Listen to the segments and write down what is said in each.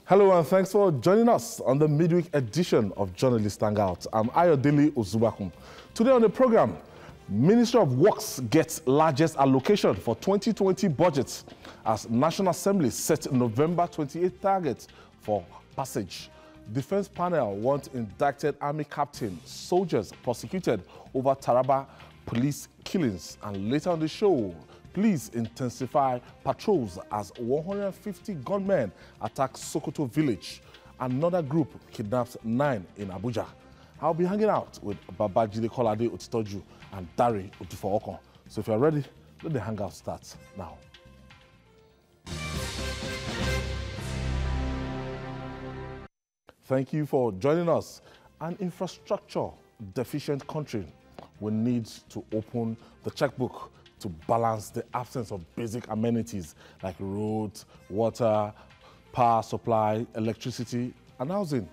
Hello and thanks for joining us on the midweek edition of Journalist Hangout. I'm Ayodele Ozubakum. Today on the program, Ministry of Works gets largest allocation for 2020 budget as National Assembly set November 28 target for passage. Defense panel wants indicted army captain, soldiers prosecuted over TARABA police killings. And later on the show, police intensify patrols as 150 gunmen attack Sokoto village. Another group kidnaps 9 in Abuja. I'll be hanging out with Babajide Kolade Otitoju and Dari Odufookon. So if you're ready, let the hangout start now. Thank you for joining us. An infrastructure deficient country will need to open the checkbook to balance the absence of basic amenities like roads, water, power supply, electricity, and housing.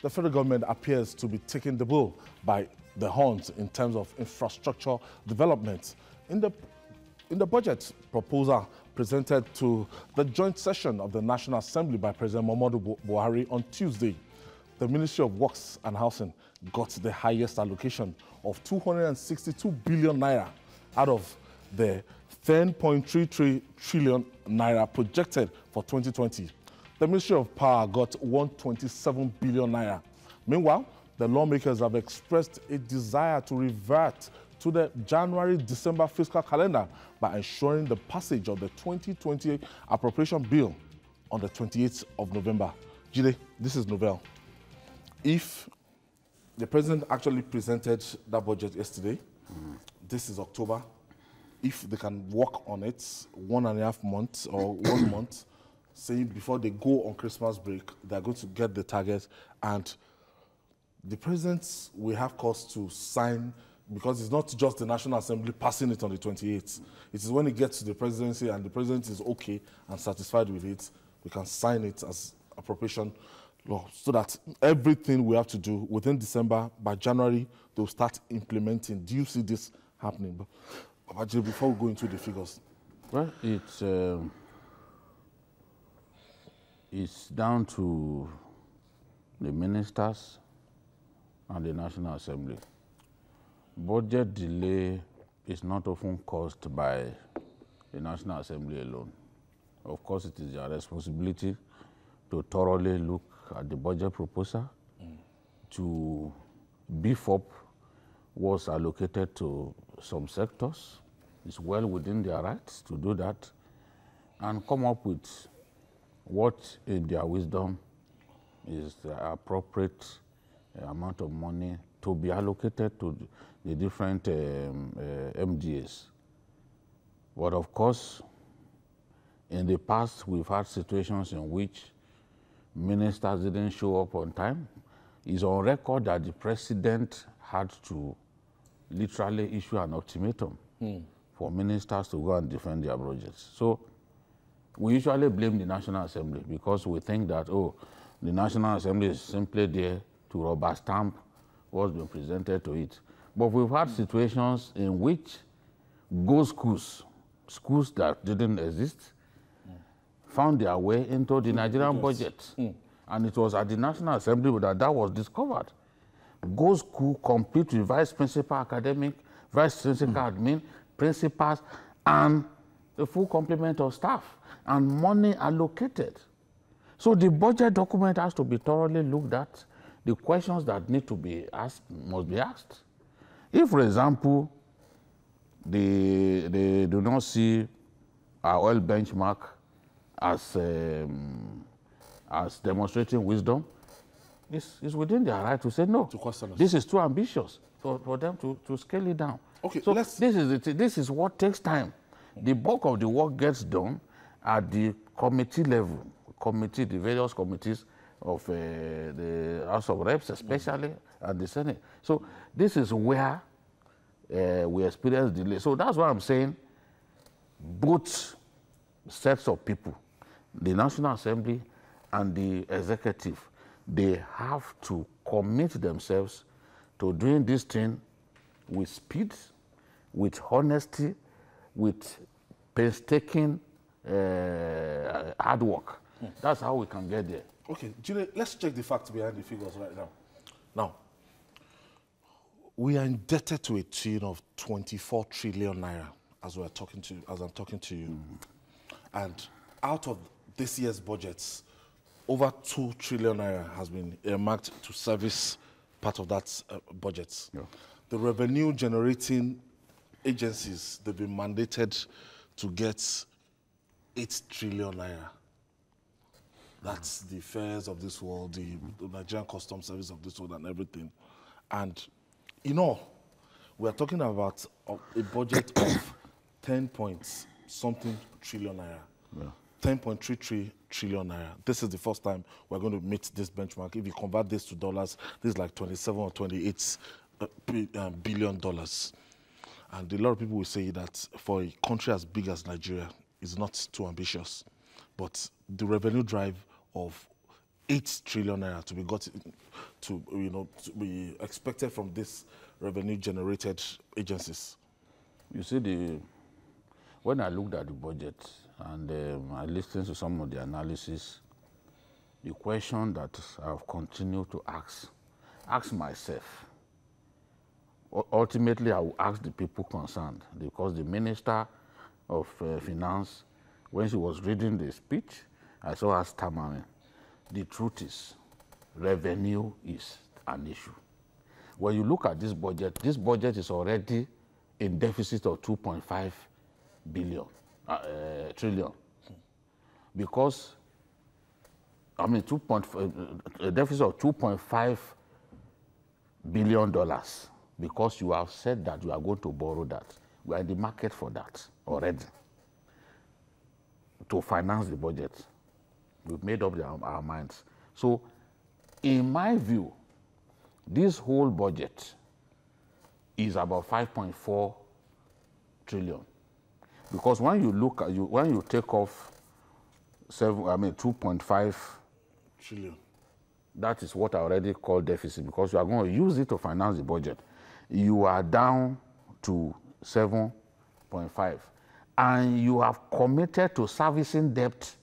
The federal government appears to be taking the bull by the horns in terms of infrastructure development. In the budget proposal presented to the joint session of the National Assembly by President Muhammadu Buhari on Tuesday, the Ministry of Works and Housing got the highest allocation of 262 billion naira out of the 10.33 trillion naira projected for 2020. The Ministry of Power got 127 billion naira. Meanwhile, the lawmakers have expressed a desire to revert to the January-December fiscal calendar by ensuring the passage of the 2020 Appropriation Bill on the 28th of November. Jide, this is Novell. If the president actually presented that budget yesterday, this is October. If they can work on it 1.5 months or 1 month, say before they go on Christmas break, they're going to get the target, and the president will have cause to sign, because it's not just the National Assembly passing it on the 28th. It is when it gets to the presidency and the president is okay and satisfied with it, we can sign it as appropriation law, so that everything we have to do within December, by January, they'll start implementing. Do you see this happening? But actually, before we go into the figures. Well, it's down to the ministers and the National Assembly. Budget delay is not often caused by the National Assembly alone. Of course, it is their responsibility to thoroughly look at the budget proposal, to beef up what's allocated to some sectors. It's well within their rights to do that, and come up with what, in their wisdom, is the appropriate amount of money to be allocated to the different MDAs. But of course, in the past, we've had situations in which ministers didn't show up on time. It's on record that the president had to literally issue an ultimatum for ministers to go and defend their budgets. So we usually blame the National Assembly because we think that, oh, the National Assembly is simply there to rubber stamp what's been presented to it. But we've had situations in which schools that didn't exist, found their way into the Nigerian budget. And it was at the National Assembly that was discovered. Go school compete with vice principal academic, vice principal admin, principals, and a full complement of staff, and money allocated. So the budget document has to be thoroughly looked at. The questions that need to be asked must be asked. If, for example, they do not see our oil benchmark as demonstrating wisdom, it's within their right to say no. This is too ambitious for them to scale it down. Okay, so this is what takes time. The bulk of the work gets done at the committee level, the various committees of the House of Reps, especially, and the Senate. So this is where we experience delay. So that's why I'm saying both sets of people, the National Assembly and the executive, they have to commit themselves to doing this thing with speed, with honesty, with painstaking hard work. That's how we can get there. Okay, Julie, let's check the facts behind the figures right now. Now, we are indebted to a tune of 24 trillion naira as I'm talking to you. And out of this year's budgets, over 2 trillion naira has been earmarked to service part of that budget. Yeah. The revenue generating agencies, they've been mandated to get 8 trillion naira. That's the fares of this world, the Nigerian Customs Service of this world and everything. And, you know, we are talking about a budget of 10-point-something trillion naira. Yeah. 10.33 trillion naira. This is the first time we're going to meet this benchmark. If you convert this to dollars, this is like 27 or 28 billion dollars. And a lot of people will say that for a country as big as Nigeria, it's not too ambitious. But the revenue drive of 8 trillion naira to be to be expected from this revenue generated agencies. You see, when I looked at the budget and I listened to some of the analysis, the question that I've continued to ask myself, ultimately I will ask the people concerned, because the Minister of Finance, when she was reading the speech, I saw her stammering. The truth is, revenue is an issue. When you look at this budget is already in deficit of 2.5 trillion. Because, I mean, a deficit of $2.5 billion, because you have said that you are going to borrow that. We are in the market for that already, to finance the budget. We've made up our minds. So, in my view, this whole budget is about 5.4 trillion. Because when you look at when you take off 2.5 trillion, that is what I already call deficit, because you are going to use it to finance the budget. You are down to 7.5, and you have committed to servicing debt,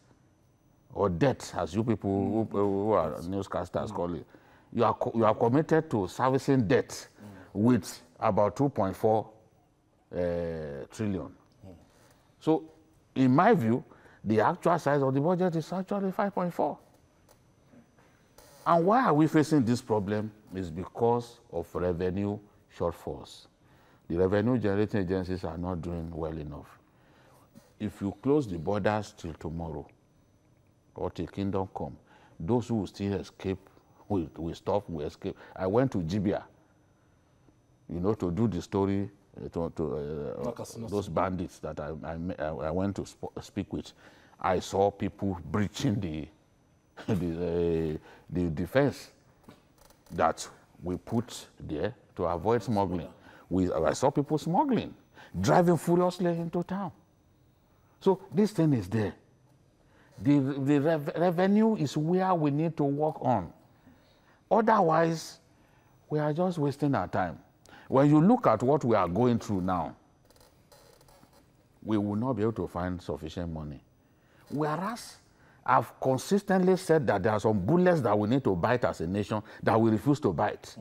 or debt, as you people who are newscasters call it. You are committed to servicing debt with about 2.4 trillion. So, in my view, the actual size of the budget is actually 5.4. And why are we facing this problem? Is because of revenue shortfalls. The revenue generating agencies are not doing well enough. If you close the borders till tomorrow, or till kingdom come, those who will still escape will escape. I went to Libya, to do the story those bandits that I went to speak with. I saw people breaching the defense that we put there to avoid smuggling. I saw people smuggling, driving furiously into town. So this thing is there. The revenue is where we need to work on. Otherwise, we are just wasting our time. When you look at what we are going through now, we will not be able to find sufficient money. Whereas I've consistently said that there are some bullets that we need to bite as a nation that we refuse to bite.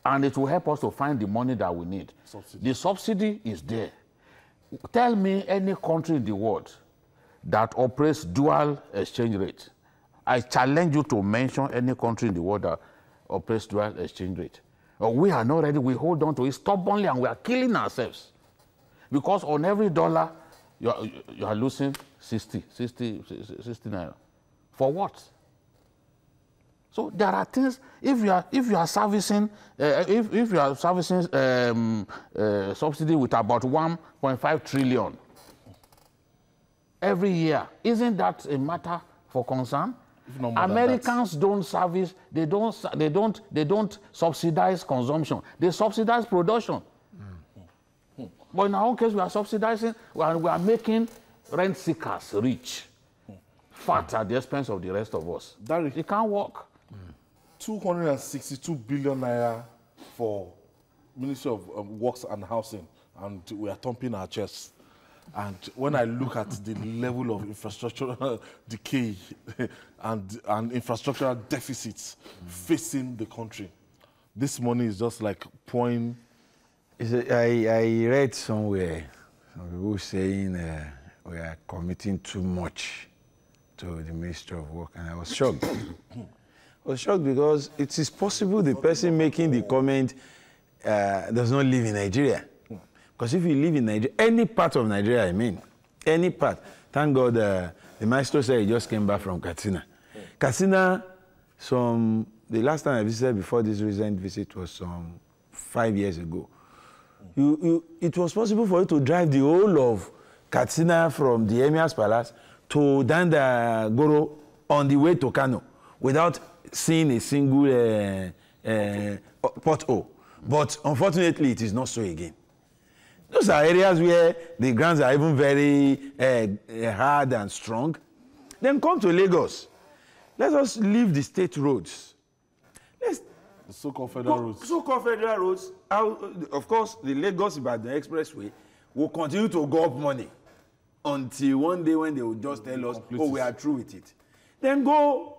And it will help us to find the money that we need. The subsidy is there. Tell me any country in the world that operates dual exchange rate. I challenge you to mention any country in the world that operates dual exchange rate. We are not ready. We hold on to it stubbornly, and we are killing ourselves. Because on every dollar, you are losing 60 naira. For what? So there are things. If you are servicing subsidy with about 1.5 trillion every year, isn't that a matter for concern? Americans don't service. They don't subsidize consumption. They subsidize production. But in our own case, we are subsidizing. We are making rent seekers rich, fat at the expense of the rest of us. It can't work. 262 billion naira for Ministry of Works and Housing, and we are thumping our chests. And when I look at the level of infrastructural decay and infrastructural deficits facing the country, this money is just like pouring. I read somewhere some people saying we are committing too much to the Ministry of Work, and I was shocked. I was shocked because it is possible the person making the comment does not live in Nigeria. Because if you live in Nigeria, any part of Nigeria, I mean, any part, thank God the maestro said he just came back from Katsina. Katsina, the last time I visited before this recent visit was some 5 years ago. It was possible for you to drive the whole of Katsina from the Emir's Palace to Dandagoro on the way to Kano without seeing a single pothole. But unfortunately, it is not so again. Those are areas where the grounds are even very hard and strong. Then come to Lagos. Let us leave the state roads. The so-called federal roads. So-called federal roads. Of course, the Lagos-Ibadan Expressway will continue to go up money until one day when they will just tell us, oh, we are through with it. Then go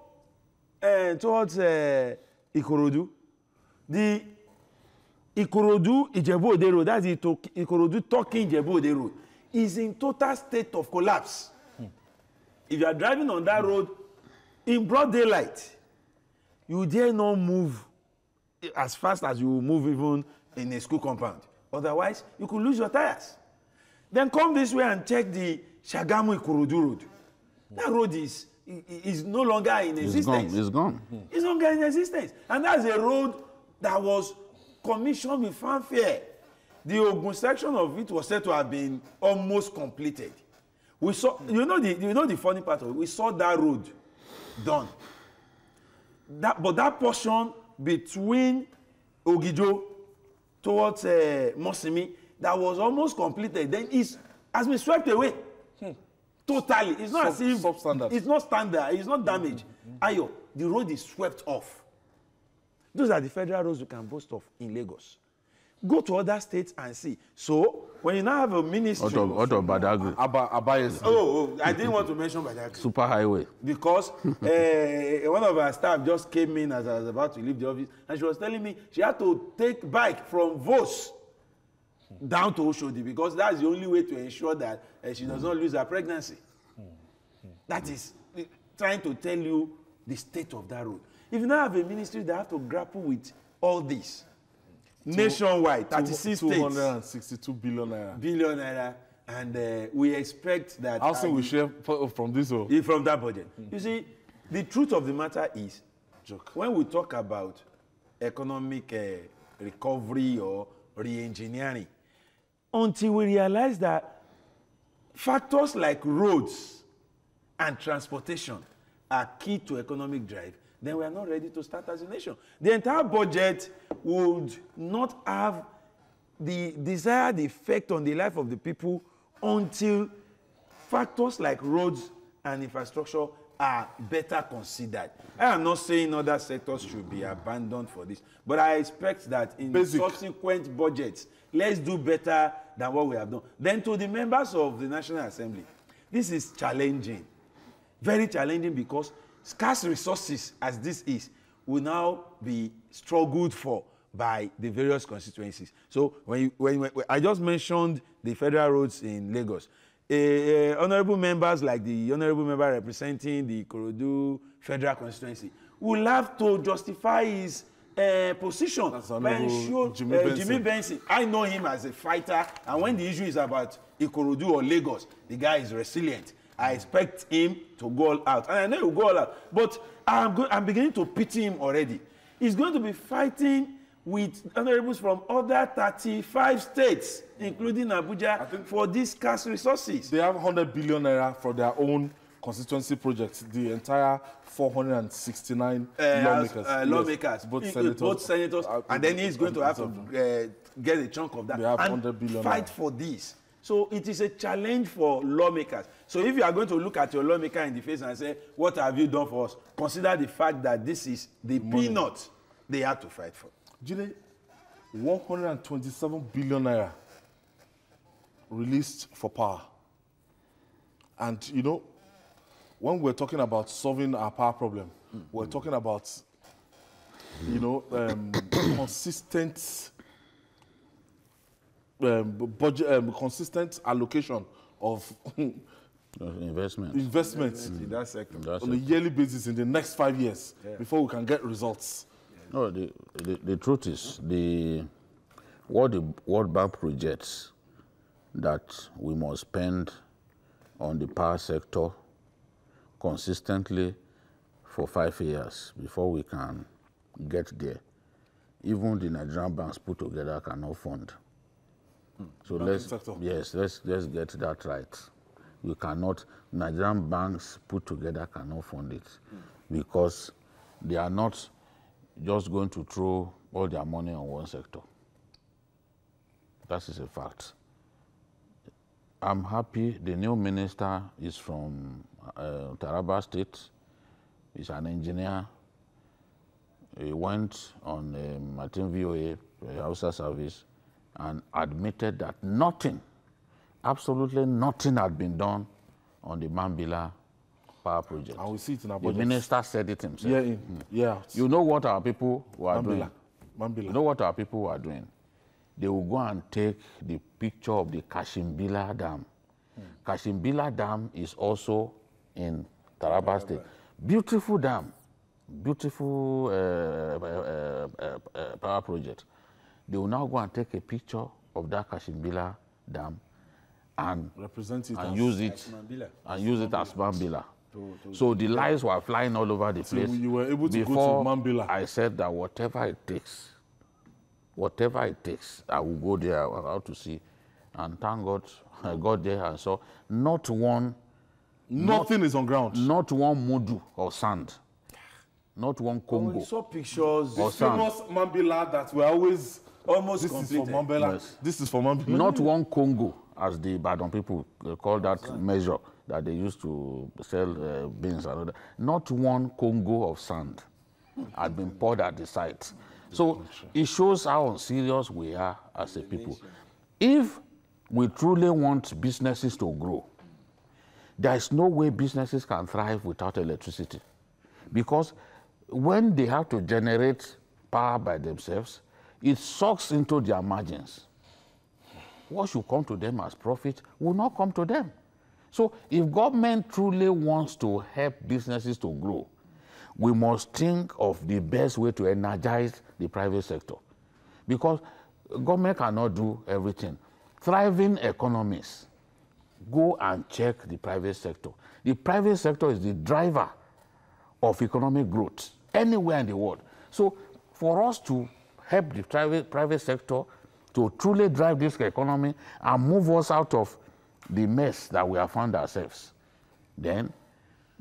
towards Ikorodu. The Ikorodu-Ijebu-Ode Road, that's the Ikorodu-Tokin Ijebu-Ode Road, is in total state of collapse. If you are driving on that road in broad daylight, you dare not move as fast as you move even in a school compound. Otherwise, you could lose your tires. Then come this way and check the Shagamu-Ikorodu Road. That road is no longer in existence. It's gone. It's no longer in existence. And that's a road that was commissioned with fanfare. The Ogun section of it was said to have been almost completed. We saw, you know the funny part of it, we saw that road done. But that portion between Ogijo towards Mosimi that was almost completed, then has been swept away. Totally. It's not as if substandard. It's not standard, it's not damaged. Ayo, the road is swept off. Those are the federal roads you can boast of in Lagos. Go to other states and see. So, when you now have a ministry... Out of Badagry. Abayes. Oh, I didn't want to mention Badagry. Super highway. Because one of our staff just came in as I was about to leave the office, and she was telling me she had to take bike from Vos down to Oshodi because that's the only way to ensure that she does not lose her pregnancy. That is trying to tell you the state of that road. If you now have a ministry that have to grapple with all this, nationwide, 36 states, 262 billion naira. And we expect that... How soon we share from this? From that budget. You see, the truth of the matter is, when we talk about economic recovery or re-engineering, until we realize that factors like roads and transportation are key to economic drive, then we are not ready to start as a nation. The entire budget would not have the desired effect on the life of the people until factors like roads and infrastructure are better considered. I am not saying other sectors should be abandoned for this, but I expect that in subsequent budgets, let's do better than what we have done. Then to the members of the National Assembly, this is challenging, very challenging, because scarce resources as this is will now be struggled for by the various constituencies. So when I just mentioned the federal roads in Lagos, honorable members like the honorable member representing the Ikorodu federal constituency will have to justify his position by ensuring Jimmy Benson. I know him as a fighter, and when the issue is about Ikorodu or Lagos, the guy is resilient. I expect him to go all out, and I know he will go all out. But I'm beginning to pity him already. He's going to be fighting with honorables from other 35 states, including Abuja, for these scarce resources. They have 100 billion naira for their own constituency projects. The entire 469 lawmakers, both senators, and then he's going to have to get a chunk of that. They have 100 billion fight for this. So it is a challenge for lawmakers. So if you are going to look at your lawmaker in the face and say, what have you done for us? Consider the fact that this is the peanut they have to fight for. Jide, 127 billion naira released for power And, you know, when we're talking about solving our power problem, we're talking about, you know, consistent budget, consistent allocation of investments in that sector on a yearly basis in the next 5 years before we can get results. No, the truth is, what the World Bank projects that we must spend on the power sector consistently for 5 years before we can get there. Even the Nigerian banks put together cannot fund. So let's get that right. We cannot, Nigerian banks put together cannot fund it because they are not just going to throw all their money on one sector. That is a fact. I'm happy the new minister is from Taraba State. He's an engineer. He went on Martin VOA, Hausa service, and admitted that nothing, absolutely nothing had been done on the Mambila power project. And we see it in our The budget. minister said it himself. Yeah, yeah. You know what our people were doing? Mambila. You know what our people were doing? They will go and take the picture of the Kashimbila Dam. Kashimbila Dam is also in Taraba State. Beautiful dam, beautiful power project. They will now go and take a picture of that Kashimbila Dam and Represent it and as use it as Mambila. So the lies were flying all over the place. you were able to Before go to Mambila. I said that whatever it takes, I will go there. I have to see. And thank God, I got there and saw Nothing is on ground. not one mudu of sand, not one Congo. We saw pictures. Or sand. Famous Mambila that were always Almost this completed. is for Mambila. Yes. This is for Mambila. Not one Congo, as the Badon people call that measure that they used to sell beans and all that. Not one Congo of sand had been poured at the site. So it shows how unserious we are as a people. If we truly want businesses to grow, there is no way businesses can thrive without electricity. Because when they have to generate power by themselves, it sucks into their margins. What should come to them as profit will not come to them. So if government truly wants to help businesses to grow, we must think of the best way to energize the private sector. Because government cannot do everything. Thriving economies go and check the private sector. The private sector is the driver of economic growth anywhere in the world. So for us to help the private sector to truly drive this economy and move us out of the mess that we have found ourselves, then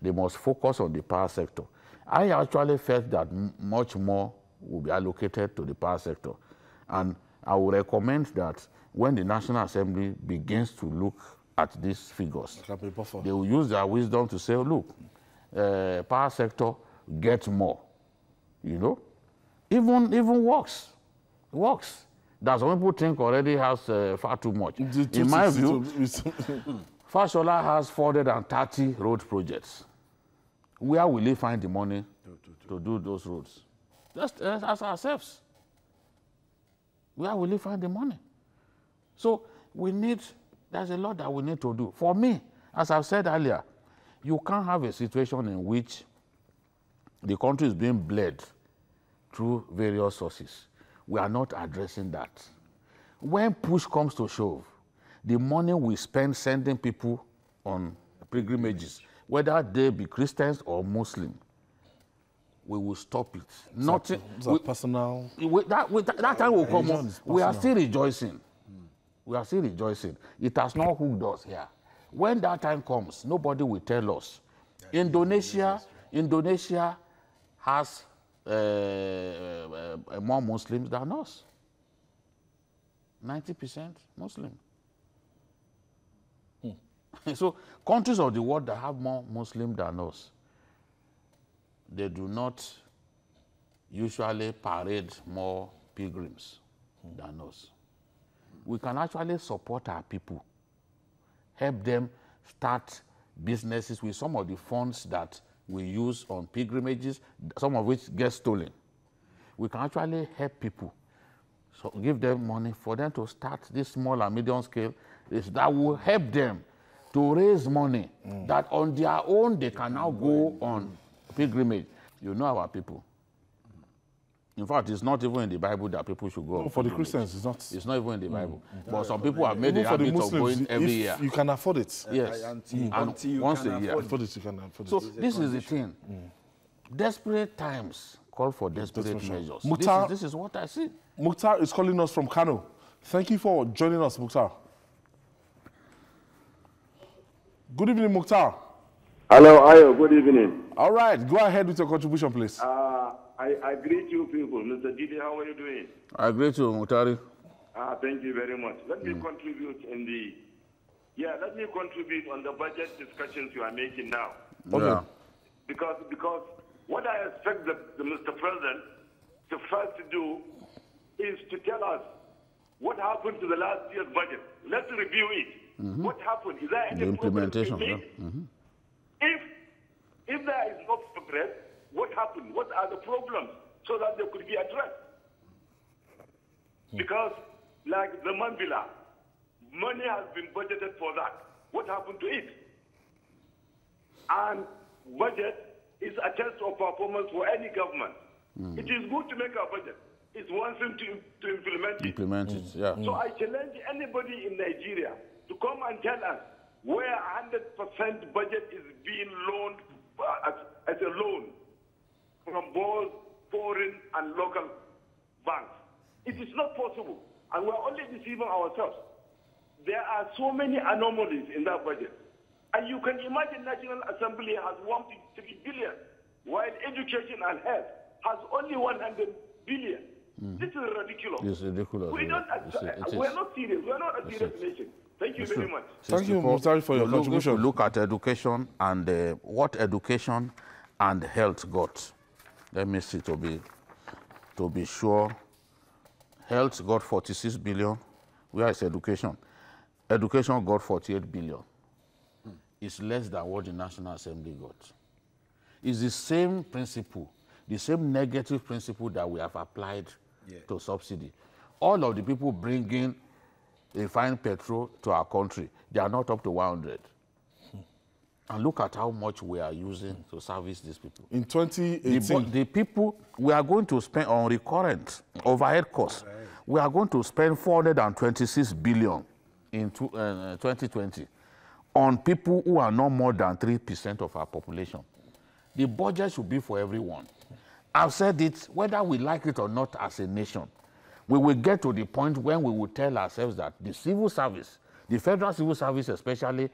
they must focus on the power sector. I actually felt that much more will be allocated to the power sector. And I would recommend that when the National Assembly begins to look at these figures, they will use their wisdom to say, look, power sector gets more, you know? Even works. That some people think already has far too much. In my view, Fashola has 430 road projects. Where will he find the money to do those roads? Just ask ourselves. Where will he find the money? So there's a lot that we need to do. For me, as I've said earlier, you can't have a situation in which the country is being bled through various sources. We are not addressing that. When push comes to shove, the money we spend sending people on pilgrimages, whether they be Christians or Muslim, we will stop it. Nothing. Personal. That time will come on. We are still rejoicing. We are still rejoicing. It has not hooked us here. When that time comes, nobody will tell us. Indonesia has more Muslims than us. 90% Muslim. So countries of the world that have more Muslims than us, they do not usually parade more pilgrims than us. We can actually support our people, help them start businesses with some of the funds that we use on pilgrimages, some of which get stolen. We can actually help people. So give them money for them to start this small and medium scale. That will help them to raise money that on their own they can now go on pilgrimage. You know our people. In fact, it's not even in the Bible that people should go. No, for the Christians, it's not. It's not even in the Bible. But some people have made the habit of going every year. You can afford it. Yes. Until you once can a year. afford it. You can afford it. So this is the thing. Desperate times call for desperate measures. MUKHTAR, this is what I see. MUKHTAR is calling us from KANO. Thank you for joining us, MUKHTAR. Good evening, MUKHTAR. Hello, Ayo. Good evening. All right, go ahead with your contribution, please. I greet you people. Mr. Didi, how are you doing? I greet you, MUKHTAR. Thank you very much. Let me contribute let me contribute on the budget discussions you are making now. Okay. Yeah. Because what I expect the Mr. President to first do is to tell us what happened to the last year's budget. Let's review it. What happened? Is there any implementation? progress being made? If there is no progress, what happened? What are the problems so that they could be addressed? Because, like the Mandela, money has been budgeted for that. What happened to it? And budget is a test of performance for any government. It is good to make a budget. It's one thing to implement it. Implement it, yeah. So I challenge anybody in Nigeria to come and tell us where 100% budget is being loaned as a loan from both foreign and local banks. It is not possible, and we're only deceiving ourselves. There are so many anomalies in that budget. And you can imagine National Assembly has 1.3 billion, while education and health has only 100 billion. This is ridiculous. It's ridiculous. We're not serious. We're not a serious nation. Thank you very much. Thank you, MUKHTAR, for your contribution. Look at education and what education and health got. Let me see to be sure. Health got 46 billion. Where is education? Education got 48 billion. It's less than what the National Assembly got. It's the same principle, the same negative principle that we have applied to subsidy. All of the people bringing refined petrol to our country, they are not up to 100. And look at how much we are using to service these people. In 2018, the people we are going to spend on recurrent overhead costs, we are going to spend 426 billion in 2020 on people who are not more than 3% of our population. The budget should be for everyone. I've said it, whether we like it or not as a nation, we will get to the point when we will tell ourselves that the civil service, the federal civil service especially,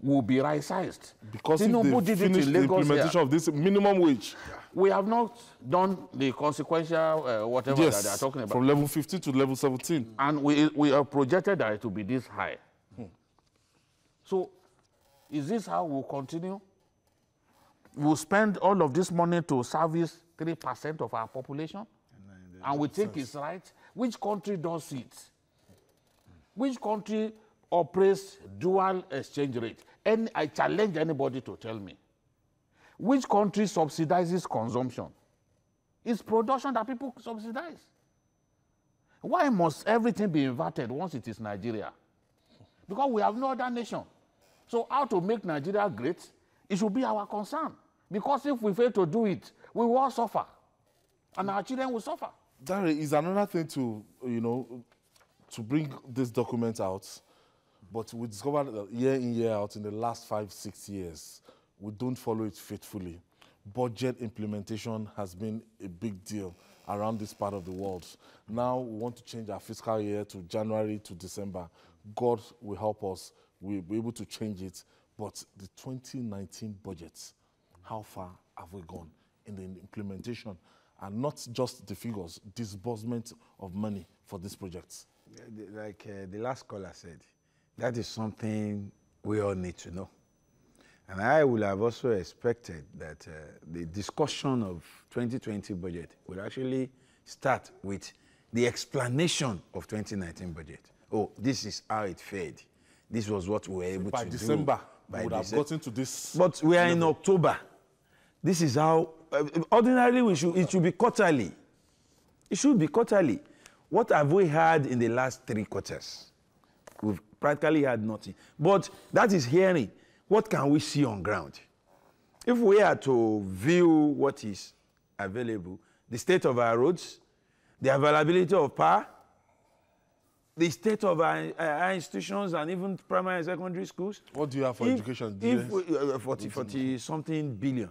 will be right-sized. because if they finish the implementation of this minimum wage. We have not done the consequential whatever that they are talking about. From level 15 to level 17. And we have projected that it will be this high. So is this how we'll continue? We'll spend all of this money to service 3% of our population? And we think it's right? Which country does it? Which country operates dual exchange rate? I challenge anybody to tell me. Which country subsidizes consumption? It's production that people subsidize. Why must everything be inverted once it is Nigeria? Because we have no other nation. So how to make Nigeria great, it should be our concern. Because if we fail to do it, we will all suffer. And our children will suffer. That is another thing to, to bring this document out. But we discovered that year in, year out, in the last 5-6 years, we don't follow it faithfully. Budget implementation has been a big deal around this part of the world. Now we want to change our fiscal year to January to December. God will help us. We'll be able to change it. But the 2019 budget, how far have we gone in the implementation? And not just the figures, disbursement of money for these projects. Like the last caller said, that is something we all need to know. And I would have also expected that the discussion of 2020 budget would actually start with the explanation of 2019 budget. Oh, this is how it fared. This was what we were able to do. By December. by would have gotten to this. But we are in October. This is how, ordinarily it should be quarterly. It should be quarterly. What have we had in the last 3 quarters? We've practically had nothing. But that is hearing. What can we see on ground? If we are to view what is available, the state of our roads, the availability of power, the state of our institutions and even primary and secondary schools. What do you have for education? 40-something billion.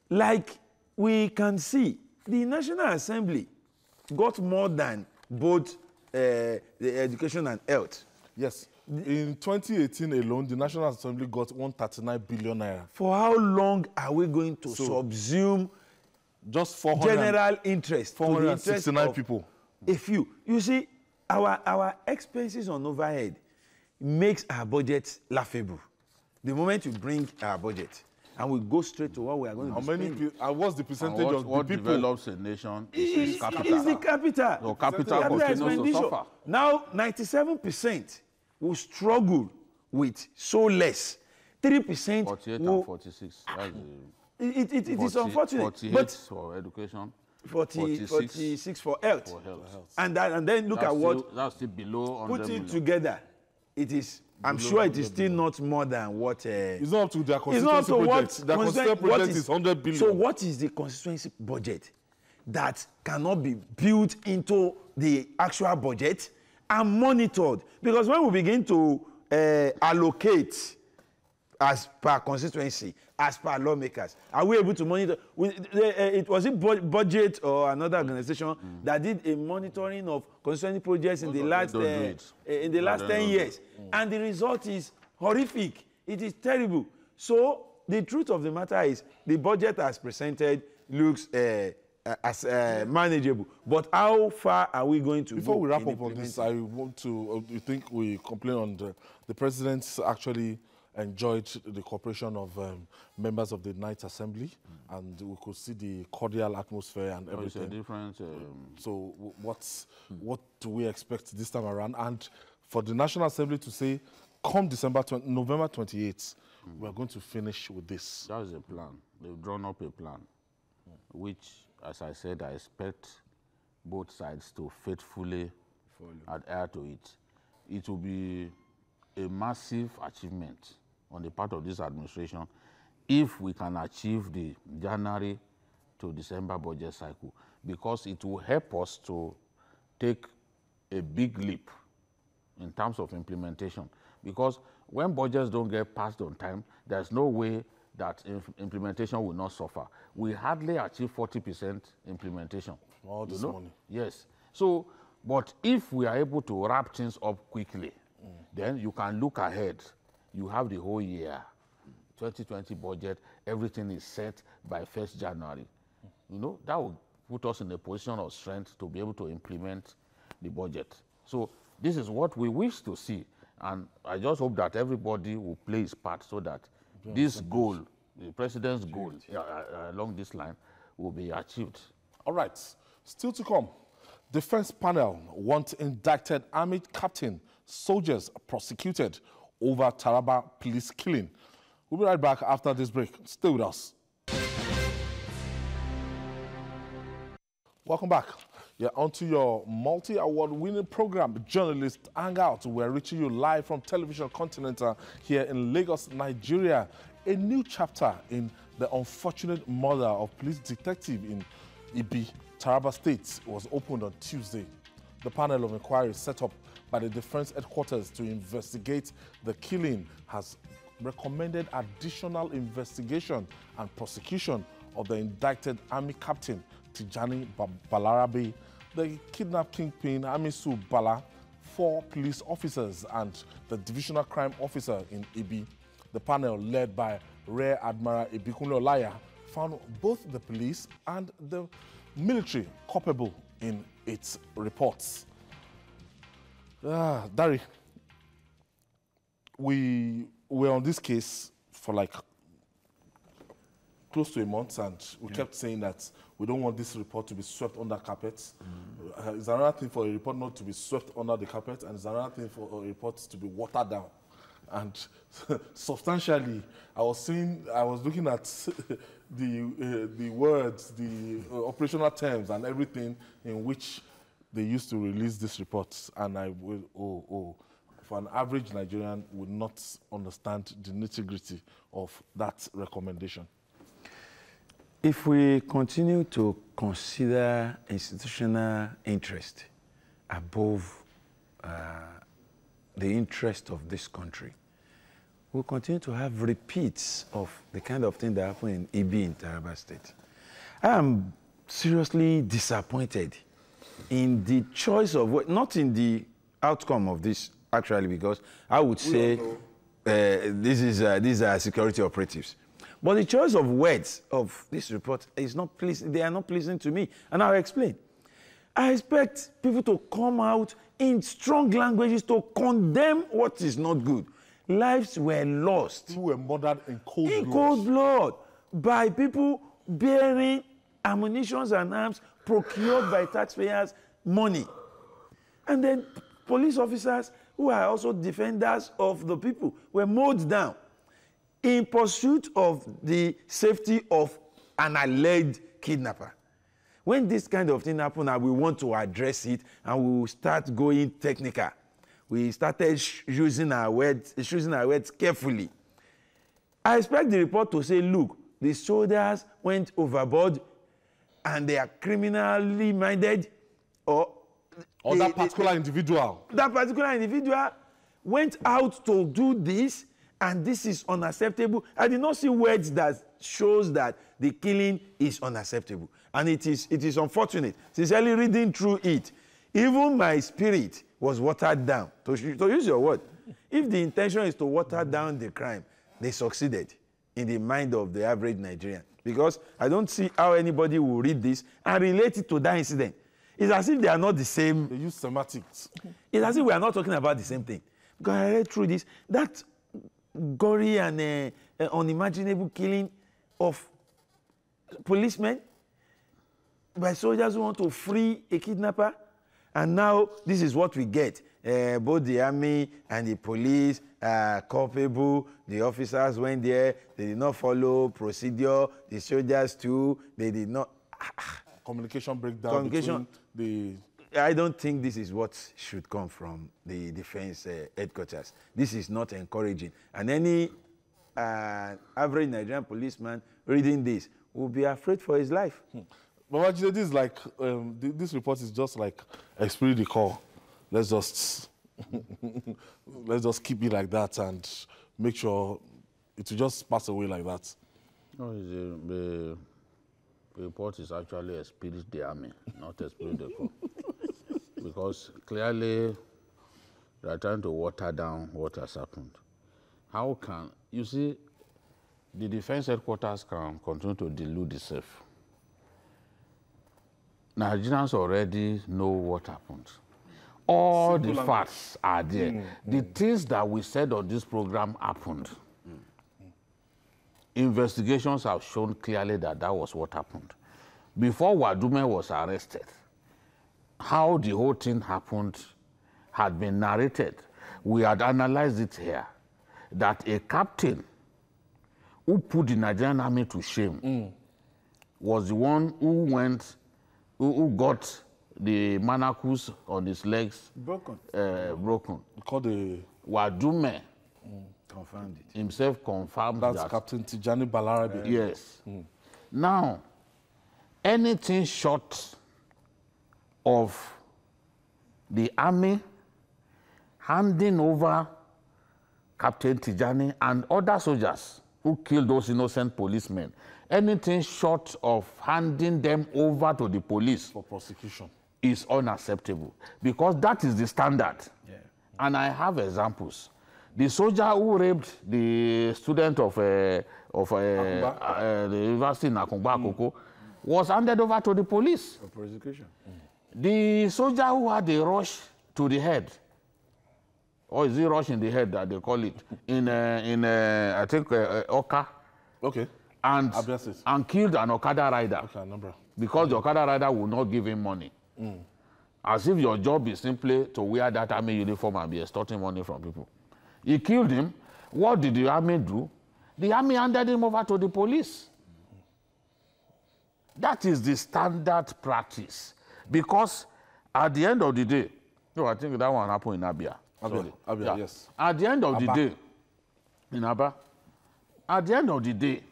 Like we can see, the National Assembly got more than both the education and health. Yes. In 2018 alone, the National Assembly got 139 billion naira. For how long are we going to subsume just 400, general interest 469 people? A few. You see, our expenses on overhead makes our budget laughable. The moment you bring our budget, and we go straight to what we are going to spend. What's the percentage of what the people? develops a nation is capital. It's the capital. So capital continues to suffer. Now, 97% will struggle with so less. 3% 48 will, and 46. It is unfortunate. 48 but for education. 46 for health. And then look That's at what. That's still below 100 Put million. it together. It is. I'm sure it is still not more than what. It's not up to their it's not constituency up to project. what. Their constituency project is 100 billion. So what is the constituency budget that cannot be built into the actual budget and monitored? Because when we begin to allocate as per constituency, as per lawmakers, are we able to monitor? It was budget or another organization that did a monitoring of constituency projects in the last 10 years, and the result is horrific. It is terrible. So the truth of the matter is, the budget as presented looks as manageable. But how far are we going to go? Before we wrap up on this, I want to. You think we complain on the president's actually enjoyed the cooperation of members of the Ninth Assembly, and we could see the cordial atmosphere and everything. It's a different. So what do we expect this time around? And for the National Assembly to say, come November 28th, we are going to finish with this. That is a plan. They've drawn up a plan, which, as I said, I expect both sides to faithfully adhere to it. It will be a massive achievement on the part of this administration if we can achieve the January to December budget cycle, because it will help us to take a big leap in terms of implementation. Because when budgets don't get passed on time, there's no way that implementation will not suffer. We hardly achieve 40% implementation. All this money. Yes. So, but if we are able to wrap things up quickly, then you can look ahead. You have the whole year, 2020 budget, everything is set by 1st January. You know, that will put us in a position of strength to be able to implement the budget. So this is what we wish to see. And I just hope that everybody will play his part so that this goal, the president's goal along this line, will be achieved. All right, still to come. Defense panel wants indicted army captain, soldiers prosecuted over Taraba police killing. We'll be right back after this break. Stay with us. Welcome back. Yeah, onto your multi-award winning program, Journalist Hangout. We're reaching you live from Television Continental here in Lagos, Nigeria. A new chapter in the unfortunate murder of police detective in Ibi, Taraba State was opened on Tuesday. The panel of inquiry set up by the Defense Headquarters to investigate the killing has recommended additional investigation and prosecution of the indicted Army Captain Tijani Balarabe, the kidnapped kingpin Amisu Bala, 4 police officers and the divisional crime officer in Ibi. The panel, led by Rear Admiral Ibikunle Olaya, found both the police and the military culpable in its reports. Dari, we were on this case for like close to a month, and we kept saying that we don't want this report to be swept under carpet. It's another thing for a report not to be swept under the carpet, and it's another thing for a report to be watered down. And substantially, I was looking at the words, the operational terms and everything in which they used to release these reports. And I will, for an average Nigerian would not understand the nitty-gritty of that recommendation. If we continue to consider institutional interest above the interest of this country, we'll continue to have repeats of the kind of thing that happened in Ibi in Taraba State. I am seriously disappointed in the choice of, not in the outcome of this, actually, because I would say these are security operatives. But the choice of words of this report is not pleasing. They are not pleasing to me, and I'll explain. I expect people to come out in strong languages to condemn what is not good. Lives were lost. People were murdered in cold blood. In cold blood by people bearing ammunitions and arms procured by taxpayers' money. And then police officers who are also defenders of the people were mowed down in pursuit of the safety of an alleged kidnapper. When this kind of thing happens and we want to address it and we will start going technical, we started using our words carefully. I expect the report to say, look, the soldiers went overboard and they are criminally minded, or that particular individual. That particular individual went out to do this, and this is unacceptable. I did not see words that shows that the killing is unacceptable. And it is unfortunate. Sincerely reading through it, even my spirit was watered down. To use your word, if the intention is to water down the crime, they succeeded in the mind of the average Nigerian. Because I don't see how anybody will read this and relate it to that incident. It's as if they are not the same. They use semantics. It's as if we are not talking about the same thing. Because I read through this, that gory and unimaginable killing of policemen by soldiers who want to free a kidnapper. And now this is what we get. Both the army and the police are culpable. The officers went there. They did not follow procedure. The soldiers too, they did not. Communication breakdown between the... I don't think this is what should come from the defense headquarters. This is not encouraging. And any average Nigerian policeman reading this will be afraid for his life. But actually, this is like, this report is just like esprit de corps. Let's just keep it like that and make sure it will just pass away like that. No, the report is actually esprit de army, not esprit de corps. Because clearly they are trying to water down what has happened. How can, you see, the defense headquarters can continue to delude itself. Nigerians already know what happened. All the facts are there. The things that we said on this program happened. Investigations have shown clearly that that was what happened. Before Wadume was arrested, how the whole thing happened had been narrated. We had analyzed it here, that a captain who put the Nigerian army to shame was the one who got the manacles on his legs broken. Called the Wadume Confirmed it. himself confirmed that's that. Captain Tijani Balarabe. Yes. Now, anything short of the army handing over Captain Tijani and other soldiers who killed those innocent policemen, anything short of handing them over to the police For prosecution. is unacceptable, because that is the standard. Yeah. And I have examples. The soldier who raped the student of the university in Akungba Akoko was handed over to the police. For prosecution. The soldier who had a rush to the head, or is it rush in the head that they call it, in I think Oka, Okay. and killed an Okada rider. Okay, number. Because the Okada rider will not give him money. As if your job is simply to wear that army uniform and be extorting money from people. He killed him, What did the army do? The army handed him over to the police. That is the standard practice. Because at the end of the day, no, I think that one happened in Abia. Abia, yes. At the end of the day, in Aba, at the end of the day,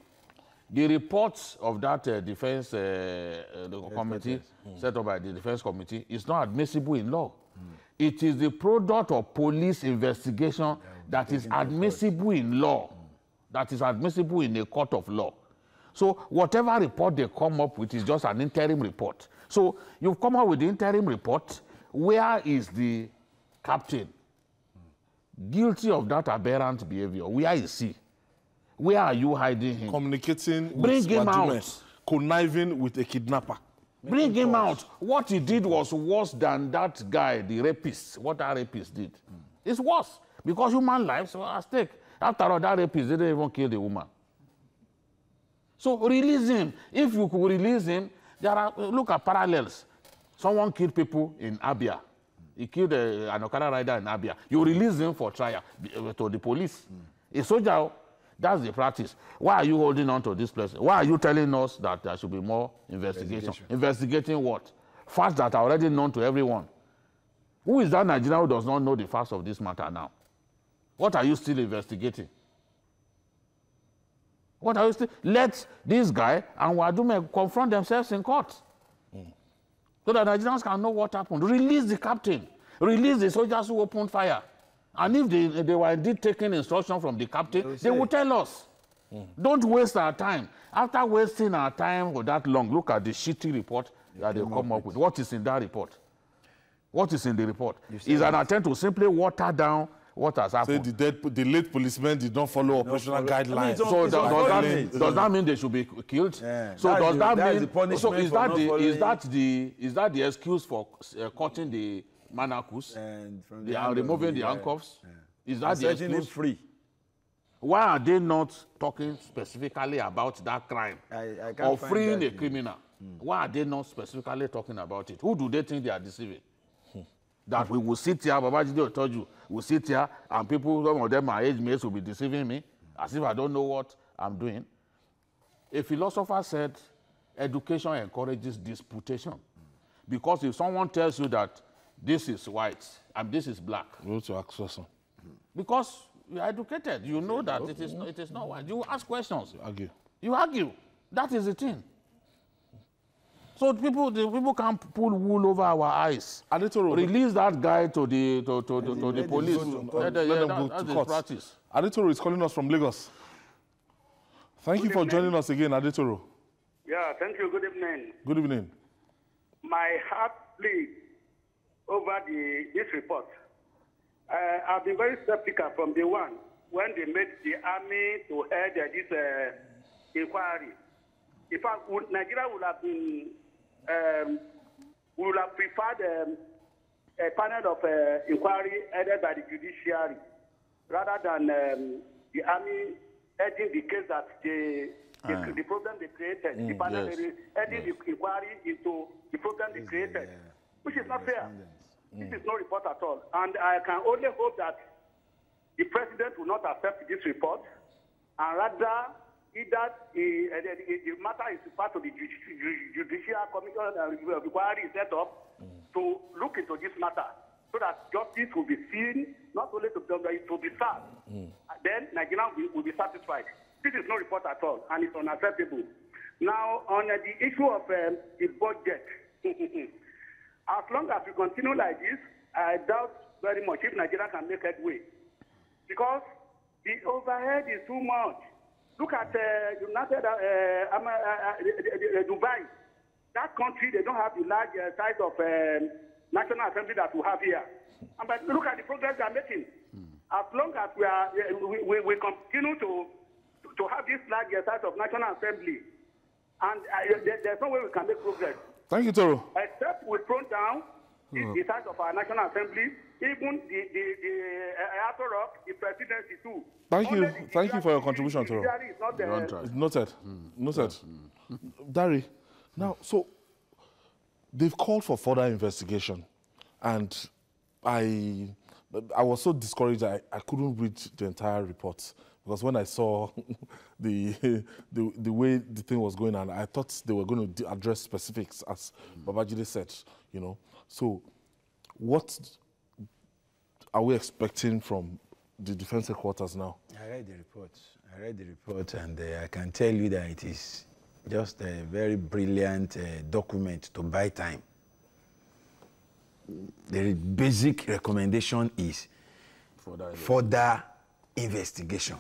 the reports of that defense the committee set up by the defense committee is not admissible in law. It is the product of police investigation that is admissible in law, that is admissible in a court of law. So whatever report they come up with is just an interim report. So you've come up with the interim report. Where is the captain guilty of that aberrant behavior? Where is he? Where are you hiding him? Communicating Bring with him out. Conniving with a kidnapper. Bring him out. What he did was worse than that guy, the rapist. What that rapist did. It's worse because human lives were at stake. After all, that rapist didn't even kill the woman. So release him. If you could release him, there are, look at parallels. Someone killed people in Abia. He killed an Okada rider in Abia. You release him for trial to the police. A soldier, that's the practice. Why are you holding on to this person? Why are you telling us that there should be more investigation? Investigating what? Facts that are already known to everyone. Who is that Nigerian who does not know the facts of this matter now? What are you still investigating? What are you still? Let this guy and Wadume confront themselves in court. So that Nigerians can know what happened. Release the captain. Release the soldiers who opened fire. And if they were indeed taking instruction from the captain, they will tell us. Don't waste our time. After wasting our time for that long, look at the shitty report that they come up with. What is in that report? What is in the report? Is an attempt to simply water down what has happened. Say the late policemen did not follow operational guidelines. I mean, so does that mean they should be killed? Yeah. So does that mean? So is that the excuse for cutting the manacles? They are removing the handcuffs. Yeah. Is that the excuse? Free. Why are they not talking specifically about that crime or freeing a criminal? Why are they not specifically talking about it? Who do they think they are deceiving? That we will sit here, Babajide told you, we'll sit here and people, some of them, my age mates, will be deceiving me as if I don't know what I'm doing. A philosopher said, education encourages disputation. Because if someone tells you that this is white and this is black, you need to ask questions. Because you are educated, you know that it is not white. You ask questions. You argue. You argue. That is the thing. So the people can't pull wool over our eyes. ADETORO, release that guy to the police. Let them go to court. Practice. ADETORO is calling us from Lagos. Thank you for joining us again, ADETORO. Yeah, thank you. Good evening. Good evening. My heart bleeds over this report. I've been very skeptical from day one when they made the army to head this inquiry. In fact, Nigeria would have been, we would have preferred a panel of inquiry headed by the judiciary rather than the army heading the case that the problem they created. The panel heading the inquiry into the problem they created, which is not fair. This is no report at all. And I can only hope that the president will not accept this report and rather either the matter is part of the judicial commission inquiry set up to look into this matter so that justice will be seen, not only to be served. Then Nigerians will be satisfied. This is no report at all, and it's unacceptable. Now, on the issue of the budget, as long as we continue like this, I doubt very much if Nigeria can make headway. Because the overhead is too much. Look at United Dubai. That country, they don't have the large size of National Assembly that we have here. But look at the progress they are making. As long as we continue to have this large size of National Assembly, and there's no way we can make progress. Thank you, Toro. Except we prune down the size of our National Assembly, even the ADETORO, the presidency too. Thank you for your contribution, Toro. Noted. Noted. Dari, now, so they've called for further investigation, and I I was so discouraged I couldn't read the entire report, because when I saw the way the thing was going on, I thought they were going to address specifics, as Babajide said, you know. So what are we expecting from the defense headquarters now? I read the report, and I can tell you that it is just a very brilliant document to buy time. The basic recommendation is further investigation.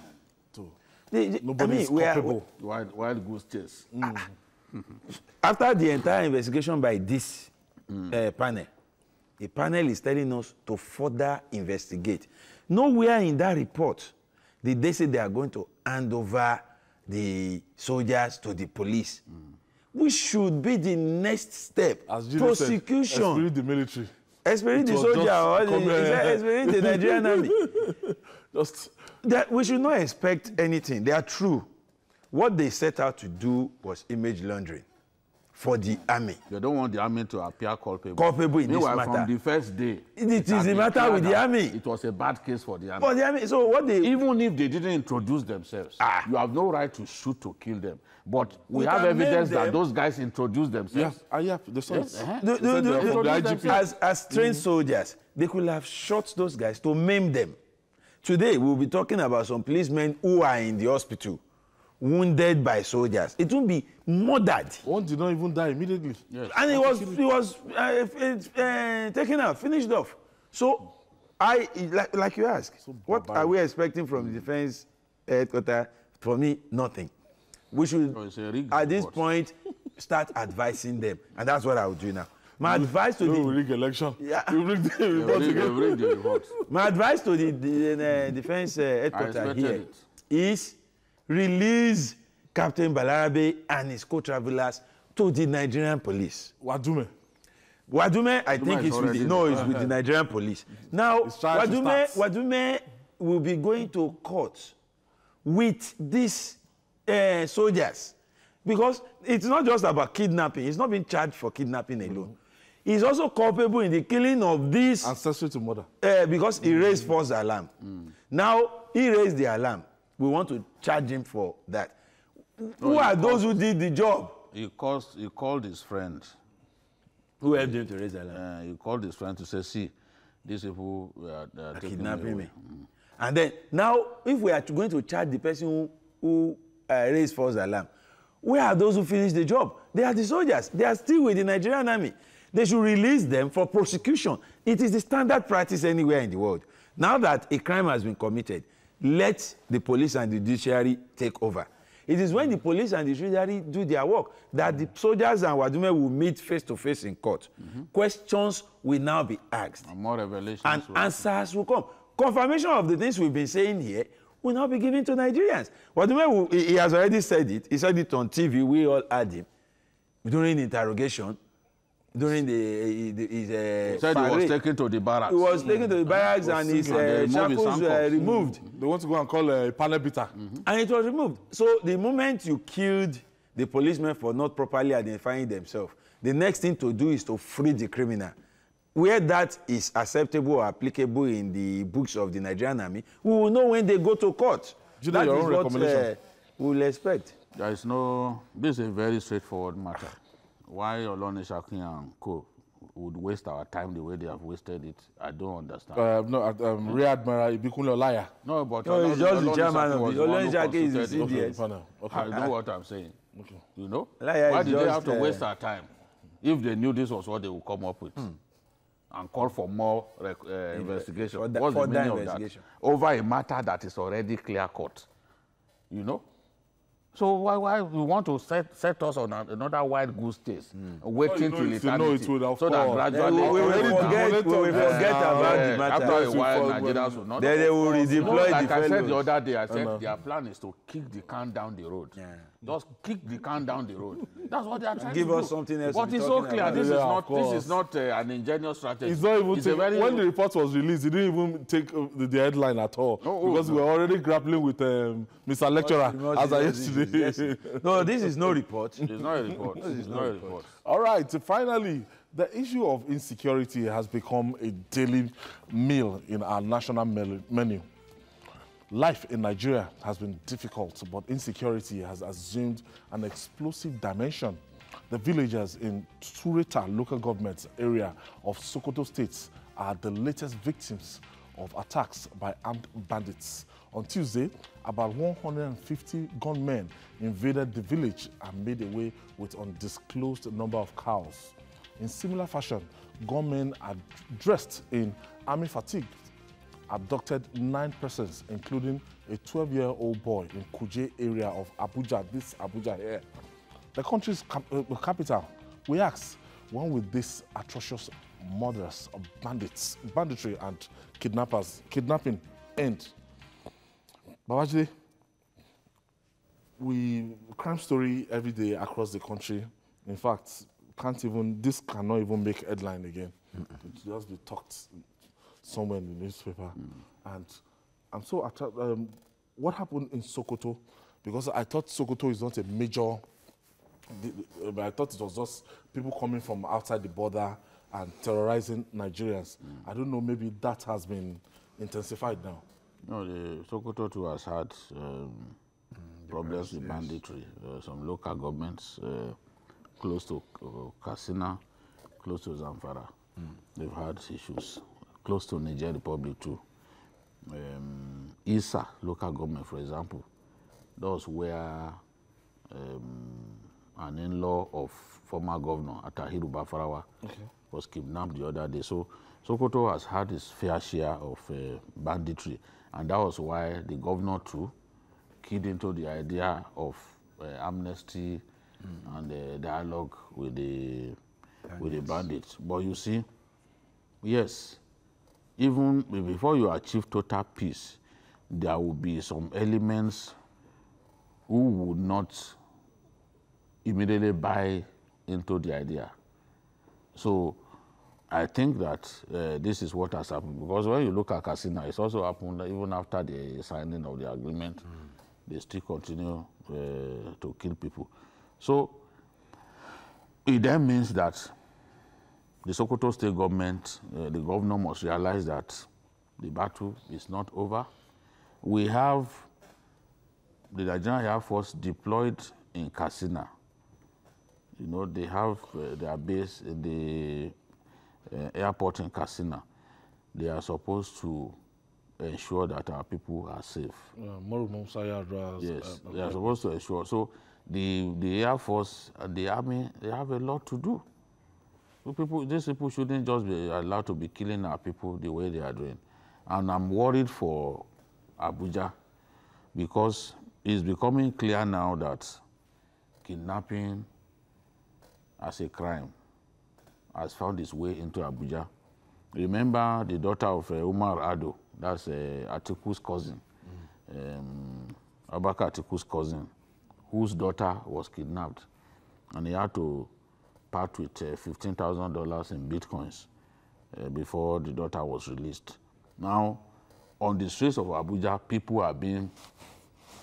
Nobody's culpable. Wild goose chase. After the entire investigation by this panel, the panel is telling us to further investigate. Nowhere in that report did they say they are going to hand over the soldiers to the police. Which should be the next step. As prosecution. Said, esprit the military. Esprit the soldier or esprit the Nigerian army. That we should not expect anything. They are true. What they set out to do was image laundering for the army. They don't want the army to appear culpable. Culpable in this matter. From the first day. It is the matter with the army. It was a bad case for the army. For the army. So what they... Even if they didn't introduce themselves, you have no right to shoot to kill them. But we have evidence that those guys introduced themselves. Yeah, the soldiers. As trained soldiers, they could have shot those guys to maim them. Today, we'll be talking about some policemen who are in the hospital, wounded by soldiers. It won't be murdered. One did not even die immediately. Yes. And he was taken out, finished off. So, like you ask, what are we expecting from the defense headquarters? For me, nothing. We should, at this point, start advising them. And that's what I will do now. My advice to the... rig election. Yeah. The reports. My advice to the defense headquarters here is release Captain Balarabe and his co-travelers to the Nigerian police. Wadume, I think it's with the Nigerian police. Now, Wadume will be going to court with these soldiers, because it's not just about kidnapping. He's not being charged for kidnapping alone. He's also culpable in the killing of these... Ancestry to murder. Because he raised false alarm. Now, he raised the alarm. We want to charge him for that. Who are those who did the job? He called his friend. Who helped him to raise the alarm? He called his friend to say, see, these people are kidnapping me. And then, now, if we are going to charge the person who raised false alarm, where are those who finished the job? They are the soldiers. They are still with the Nigerian army. They should release them for prosecution. It is the standard practice anywhere in the world. Now that a crime has been committed, let the police and the judiciary take over. It is when the police and the judiciary do their work that the soldiers and Wadume will meet face-to-face in court. Questions will now be asked. And more revelations. And answers will come. Confirmation of the things we've been saying here will now be given to Nigerians. Wadume, he has already said it. He said it on TV. We all heard him during the interrogation. During his said he was taken to the barracks. He was taken to the barracks and his shackles were removed. They want to go and call a panel beater. And it was removed. So the moment you killed the policemen for not properly identifying themselves, the next thing to do is to free the criminal. Where that is acceptable or applicable in the books of the Nigerian army, we will know when they go to court. That is what we will expect. There is no... This is a very straightforward matter. Why Olone Shakin and co would waste our time the way they have wasted it, I don't understand. Rear Admiral Ibikunle Olaya. No, but he's just the chairman of it. Olone Shakin is the CDS. Okay. I know what I'm saying. Okay. You know? Olaya why did they have to waste our time if they knew this was what they would come up with? And call for more investigation. What's the meaning of that? Over a matter that is already clear-cut. You know? So why we want to set us on another wild goose chase, waiting till eternity, so that gradually we will forget about the matter. After a while, Nigerians will not. Then they will redeploy like the I said fellows. the other day, I said their plan is to kick the can down the road. Yeah. Just kick the can down the road. That's what they are trying to do. Give us something else. But it's so clear. This is not an ingenious strategy. It's not even. When the report was released, it didn't even take the headline at all, because we were already grappling with Mr. Lecturer as I yesterday. No, this is no report. It's not a report. This is not a report. All right. Finally, The issue of insecurity has become a daily meal in our national menu. Life in Nigeria has been difficult, but insecurity has assumed an explosive dimension. The villagers in Tureta local government area of Sokoto State are the latest victims of attacks by armed bandits. On Tuesday, about 150 gunmen invaded the village and made away with undisclosed number of cows. In similar fashion, gunmen are dressed in army fatigue, abducted 9 persons, including a 12-year-old boy in Kuje area of Abuja, this Abuja here. The country's capital. We ask, when will this atrocious murders of banditry and kidnapping end? Babaji, crime story every day across the country. In fact, this cannot even make headline again. It just be talked somewhere in the newspaper. And I'm so what happened in Sokoto? Because I thought Sokoto is not a major, I thought it was just people coming from outside the border and terrorizing Nigerians. I don't know, maybe that has been intensified now. No, the Sokoto too has had problems with banditry. Some local governments close to Katsina, close to Zamfara, they've had issues. Close to Niger Republic too. Isa, local government, for example, those where an in-law of former governor Atahiru Bafarawa was kidnapped the other day. So Sokoto has had its fair share of banditry, and that was why the governor too keyed into the idea of amnesty and dialogue with the bandits. But you see, yes, even before you achieve total peace, there will be some elements who would not immediately buy into the idea. So I think that this is what has happened, because when you look at Katsina, it's also happened even after the signing of the agreement, they still continue to kill people. So it then means that the Sokoto state government, the governor must realize that the battle is not over. We have the Nigerian Air Force deployed in Katsina. You know, they have their base in the airport in Katsina. They are supposed to ensure that our people are safe. Yes, they are supposed to ensure. So the Air Force and the Army, they have a lot to do. So these people shouldn't just be allowed to be killing our people the way they are doing. And I'm worried for Abuja, because it's becoming clear now that kidnapping as a crime has found its way into Abuja. Remember the daughter of Umar Ado, that's Atiku's cousin, Abaka Atiku's cousin, whose daughter was kidnapped, and he had to part with $15,000 in bitcoins before the daughter was released. Now, on the streets of Abuja, people are being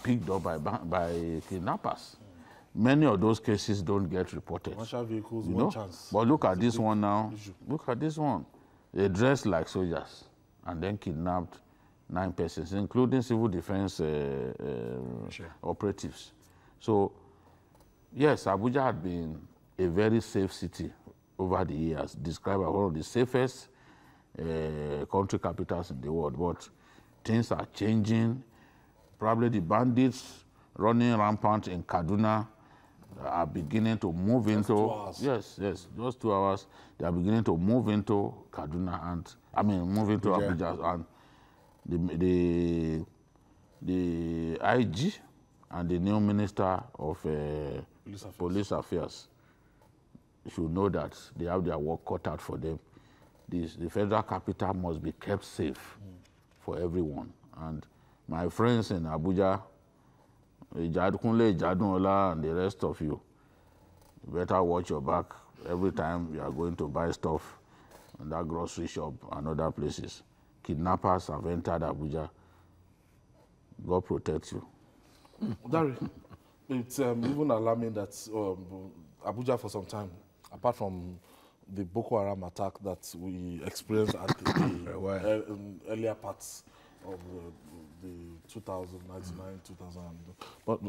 picked up by kidnappers. Many of those cases don't get reported. Commercial vehicles, you know? chance. But look at this one now. Look at this one. They dressed like soldiers and then kidnapped 9 persons, including civil defense operatives. So, yes, Abuja had been a very safe city over the years, described as one of the safest country capitals in the world. But things are changing. Probably the bandits running rampant in Kaduna are beginning to move into 2 hours. Yes, just 2 hours. They are beginning to move into Kaduna and move into Abuja, and the IG and the new Minister of Police Affairs should know that they have their work cut out for them. The federal capital must be kept safe for everyone. And my friends in Abuja, Kunle, Jadunola, and the rest of you, better watch your back every time you are going to buy stuff in that grocery shop and other places. Kidnappers have entered Abuja. God protect you. Dari, it's even alarming that Abuja for some time, apart from the Boko Haram attack that we experienced at the earlier parts of the 2099, 2000. But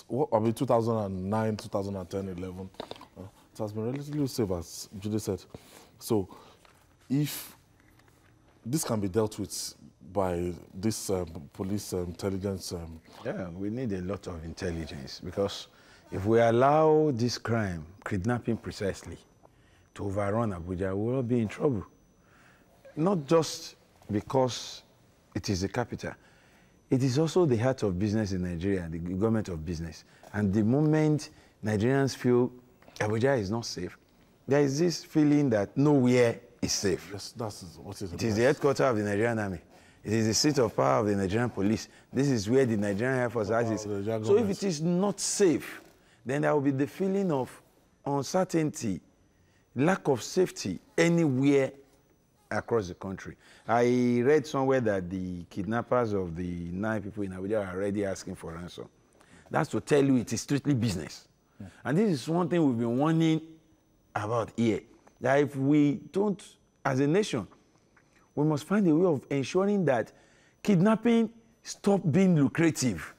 what, I mean 2009, 2010, 11. It has been relatively safe, as Judy said. So, if this can be dealt with by this police intelligence. Yeah, we need a lot of intelligence, because if we allow this crime, kidnapping precisely, to overrun Abuja, we will be in trouble. Not just because it is the capital. It is also the heart of business in Nigeria, the government of business. And the moment Nigerians feel Abuja is not safe, there is this feeling that nowhere is safe. Yes, that's what is it is the headquarters of the Nigerian army. It is the seat of power of the Nigerian police. This is where the Nigerian Air Force has its. So if it is not safe, then there will be the feeling of uncertainty, lack of safety anywhere across the country. I read somewhere that the kidnappers of the 9 people in Abuja are already asking for ransom. That's to tell you it is strictly business. Yeah. And this is one thing we've been warning about here, that if we don't, as a nation, we must find a way of ensuring that kidnapping stop being lucrative.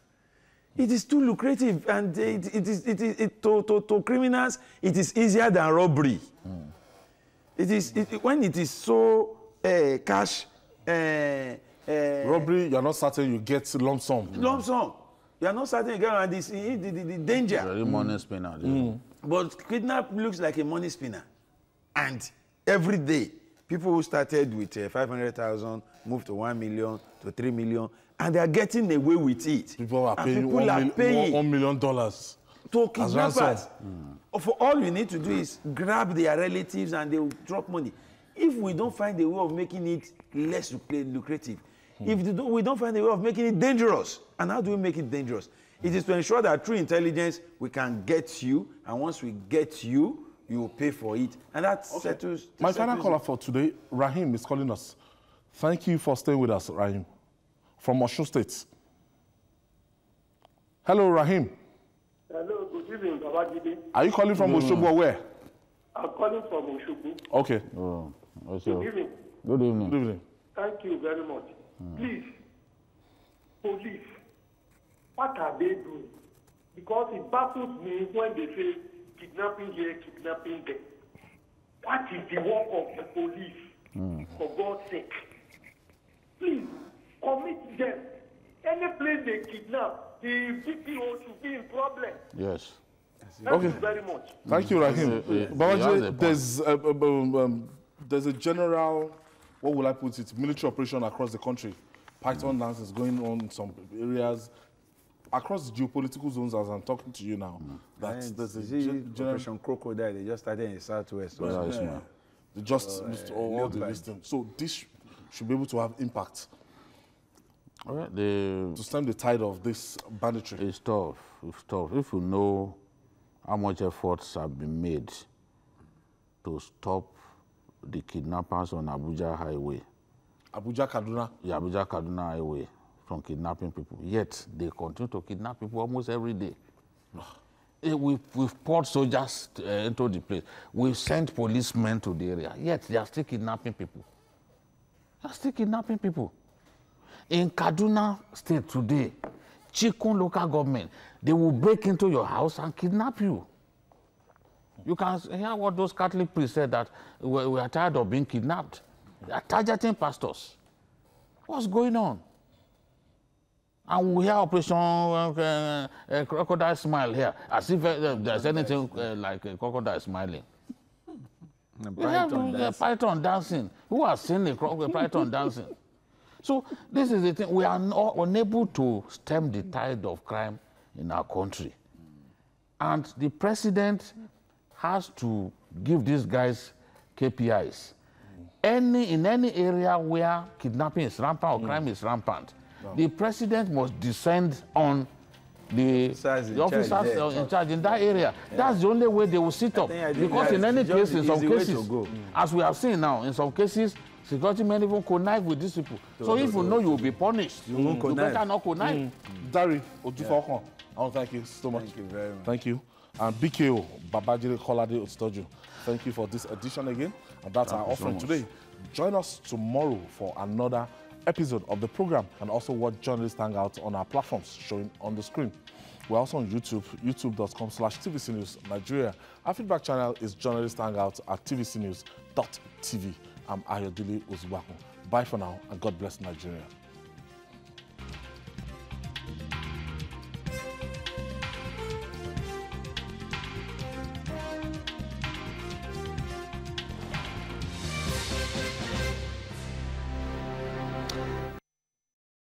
It is too lucrative, and to criminals, it is easier than robbery. When it is so cash. Robbery, you're not certain you get lump sum. Lump sum. You're not certain you get, and the danger. Very money spinner. But kidnap looks like a money spinner. And every day, people who started with 500,000 moved to 1 million, to 3 million, and they are getting away with it. People are paying $1 million to kidnappers. For all you need to do is grab their relatives and they will drop money. If we don't find a way of making it less lucrative, if we don't find a way of making it dangerous, and how do we make it dangerous? It is to ensure that through intelligence, we can get you, and once we get you, you will pay for it. And that settles. My final caller for today, Rahim, is calling us. Thank you for staying with us, Rahim, from Osun State. Hello, Rahim. Hello, good evening, Babajide. Are you calling from Osogbo or where? I'm calling from Osogbo. Okay. Good evening. Good evening. Good evening. Thank you very much. Please, police, what are they doing? Because it baffles me when they say kidnapping here, kidnapping there. What is the work of the police, for God's sake? Please, commit them. Any place they kidnap, the BPO should be in problem. Yes. Thank you very much. Thank you, Rahim. There's a general, what will I put it, military operation across the country. Python dance is going on in some areas. Across geopolitical zones, as I'm talking to you now, there's a Operation Crocodile. They just started in the southwest. They just missed all the listing. So this should be able to have impact. All right, to stem the tide of this banditry. It's tough. It's tough. If you know how much efforts have been made to stop the kidnappers on Abuja Highway. Abuja Kaduna? Yeah, Abuja Kaduna Highway, from kidnapping people. Yet they continue to kidnap people almost every day. We've poured soldiers into the place. We've sent policemen to the area. Yet they are still kidnapping people. They are still kidnapping people. In Kaduna State today, Chikun local government, they will break into your house and kidnap you. You can hear what those Catholic priests said, that we are tired of being kidnapped. They are targeting pastors. What's going on? And we hear Operation Crocodile Smile here, as if there's anything like a crocodile smiling. Python dancing. Who has seen a python dancing? So this is the thing. We are unable to stem the tide of crime in our country. And the president has to give these guys KPIs. In any area where kidnapping is rampant or crime is rampant, the president must descend on the officers in charge in that area. That's the only way they will sit up. Because in any case, in some cases, as we have seen now, in some cases, security men even connive with these people. So if you know you will be punished, you better not connive. Dari Ojufokon, I want to thank you so much. Thank you very much. Thank you. And BKO, Babajire Kolade Otitoju, thank you for this edition again. And that's our offering today. Join us tomorrow for another episode of the program, and also watch Journalist Hangout on our platforms showing on the screen. We're also on YouTube, youtube.com/TVC News Nigeria. Our feedback channel is Journalist Hangout at tvcnews.tv. I'm Ayodele Ozubaku. Bye for now, and God bless Nigeria.